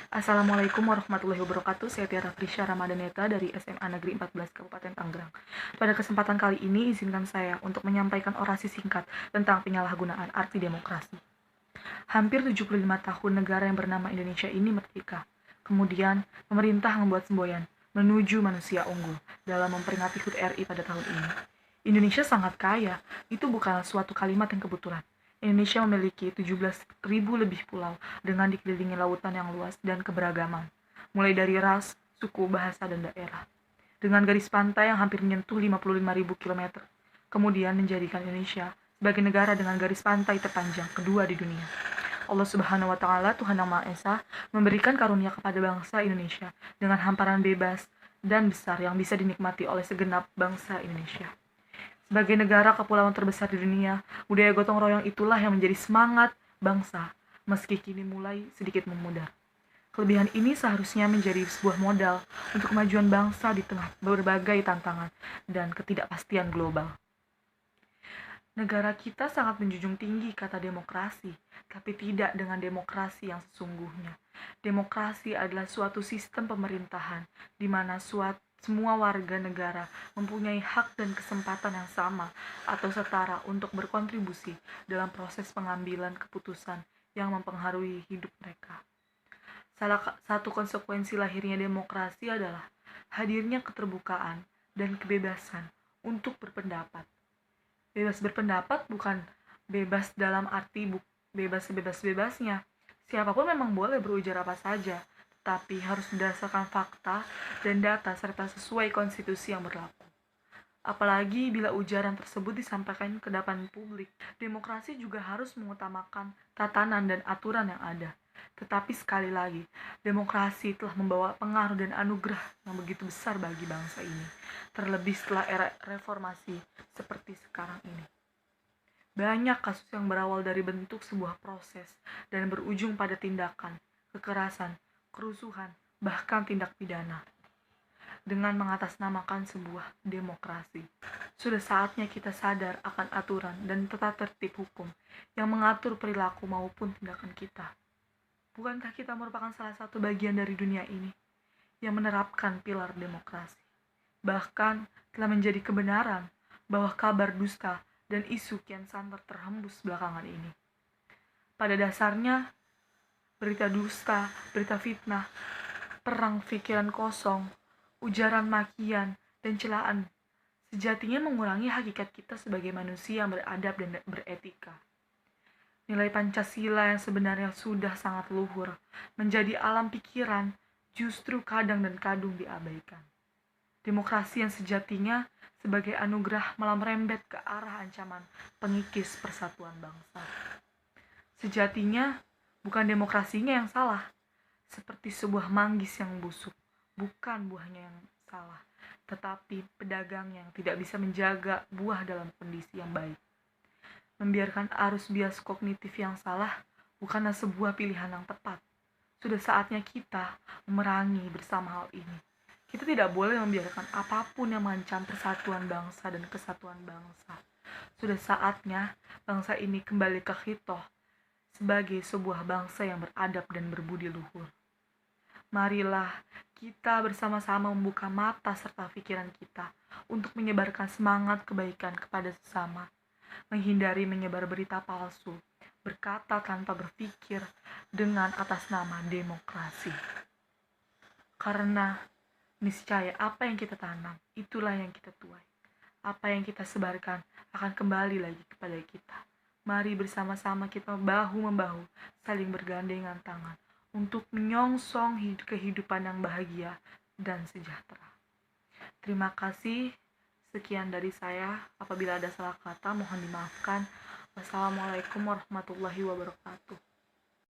Assalamualaikum warahmatullahi wabarakatuh. Saya Tiara Frisya Ramadaneta dari SMA Negeri 14 Kabupaten Tangerang. Pada kesempatan kali ini, izinkan saya untuk menyampaikan orasi singkat tentang penyalahgunaan arti demokrasi. Hampir 75 tahun negara yang bernama Indonesia ini merdeka. Kemudian, pemerintah membuat semboyan menuju manusia unggul dalam memperingati HUT RI pada tahun ini. Indonesia sangat kaya, itu bukanlah suatu kalimat yang kebetulan. Indonesia memiliki 17.000 lebih pulau dengan dikelilingi lautan yang luas dan keberagaman, mulai dari ras, suku, bahasa, dan daerah. Dengan garis pantai yang hampir menyentuh 55.000 km, kemudian menjadikan Indonesia sebagai negara dengan garis pantai terpanjang kedua di dunia. Allah Subhanahu wa Ta'ala, Tuhan Yang Maha Esa, memberikan karunia kepada bangsa Indonesia dengan hamparan bebas dan besar yang bisa dinikmati oleh segenap bangsa Indonesia. Sebagai negara kepulauan terbesar di dunia, budaya gotong royong itulah yang menjadi semangat bangsa, meski kini mulai sedikit memudar. Kelebihan ini seharusnya menjadi sebuah modal untuk kemajuan bangsa di tengah berbagai tantangan dan ketidakpastian global. Negara kita sangat menjunjung tinggi kata demokrasi, tapi tidak dengan demokrasi yang sesungguhnya. Demokrasi adalah suatu sistem pemerintahan di mana semua warga negara mempunyai hak dan kesempatan yang sama atau setara untuk berkontribusi dalam proses pengambilan keputusan yang mempengaruhi hidup mereka. Salah satu konsekuensi lahirnya demokrasi adalah hadirnya keterbukaan dan kebebasan untuk berpendapat. Bebas berpendapat bukan bebas dalam arti bebas sebebas-bebasnya. Siapapun memang boleh berujar apa saja, tapi harus berdasarkan fakta dan data serta sesuai konstitusi yang berlaku. Apalagi bila ujaran tersebut disampaikan ke depan publik, demokrasi juga harus mengutamakan tatanan dan aturan yang ada. Tetapi sekali lagi, demokrasi telah membawa pengaruh dan anugerah yang begitu besar bagi bangsa ini, terlebih setelah era reformasi seperti sekarang ini. Banyak kasus yang berawal dari bentuk sebuah proses dan berujung pada tindakan, kekerasan, kerusuhan, bahkan tindak pidana. Dengan mengatasnamakan sebuah demokrasi, sudah saatnya kita sadar akan aturan dan tata tertib hukum yang mengatur perilaku maupun tindakan kita. Bukankah kita merupakan salah satu bagian dari dunia ini yang menerapkan pilar demokrasi? Bahkan telah menjadi kebenaran bahwa kabar dusta dan isu kian santer terhembus belakangan ini. Pada dasarnya, berita dusta, berita fitnah, perang pikiran kosong, ujaran makian, dan celaan sejatinya mengurangi hakikat kita sebagai manusia yang beradab dan beretika. Nilai Pancasila yang sebenarnya sudah sangat luhur menjadi alam pikiran justru kadang dan kadung diabaikan. Demokrasi yang sejatinya sebagai anugerah malah merembet ke arah ancaman pengikis persatuan bangsa. Sejatinya bukan demokrasinya yang salah, seperti sebuah manggis yang busuk, bukan buahnya yang salah, tetapi pedagang yang tidak bisa menjaga buah dalam kondisi yang baik. Membiarkan arus bias kognitif yang salah bukanlah sebuah pilihan yang tepat. Sudah saatnya kita memerangi bersama hal ini. Kita tidak boleh membiarkan apapun yang mengancam persatuan bangsa dan kesatuan bangsa. Sudah saatnya bangsa ini kembali ke khitoh sebagai sebuah bangsa yang beradab dan berbudi luhur. Marilah kita bersama-sama membuka mata serta pikiran kita untuk menyebarkan semangat kebaikan kepada sesama, menghindari menyebar berita palsu, berkata tanpa berpikir dengan atas nama demokrasi. Karena niscaya apa yang kita tanam, itulah yang kita tuai. Apa yang kita sebarkan akan kembali lagi kepada kita. Mari bersama-sama kita bahu-membahu, saling bergandengan tangan untuk menyongsong kehidupan yang bahagia dan sejahtera. Terima kasih. Sekian dari saya. Apabila ada salah kata, mohon dimaafkan. Wassalamualaikum warahmatullahi wabarakatuh.